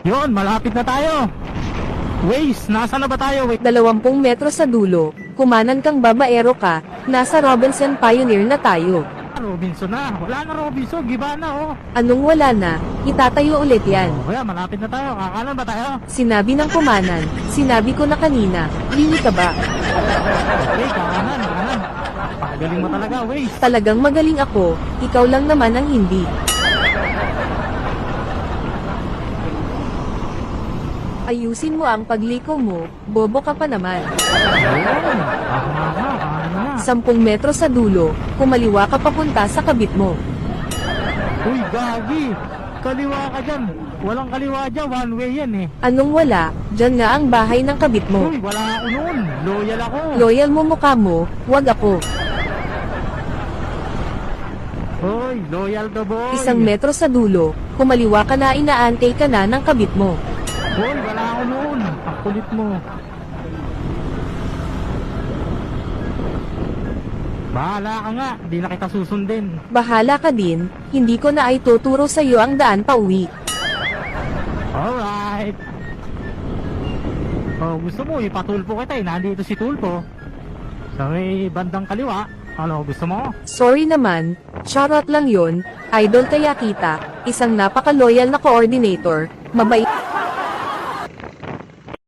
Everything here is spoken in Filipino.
Yun, malapit na tayo. Waze, nasa na ba tayo? Wait. 20 metro sa dulo, kumanan kang babaero ka, nasa Robinson Pioneer na tayo. Robinson na. Wala na Robinson, giba na oh. Anong wala na, itatayo ulit yan. Kaya malapit na tayo. Kakanan ba tayo? Sinabi ng kumanan, sinabi ko na kanina, lili ka ba? Okay, kakanan. Pagaling mo talaga, Waze. Talagang magaling ako, ikaw lang naman ang hindi. Ayusin mo ang pagliko mo, bobo ka pa naman. Ayun. Kakanan na. 10 metro sa dulo, kumaliwa ka papunta sa kabit mo. Uy, gagi. Kaliwa ka dyan. Walang kaliwa dyan. One way yan eh. Anong wala, dyan nga ang bahay ng kabit mo. Uy, wala ako noon. Loyal ako. Loyal mo mukha mo, wag ako. Uy, loyal to boy. 1 metro sa dulo, kumaliwa ka na inaantay ka na ng kabit mo. Uy, wala ako noon. Ang kulit mo. Bahala ka nga. Di na kita susundin. Bahala ka din, hindi ko na ay tuturo sa iyo ang daan pa uwi. Alright. Oh, gusto mo ipatulpo kita eh. Nandito si Tulpo. Sa may bandang kaliwa. Ano, gusto mo? Sorry naman, charot lang yon, idol kaya kita, isang napaka-loyal na coordinator, mabait.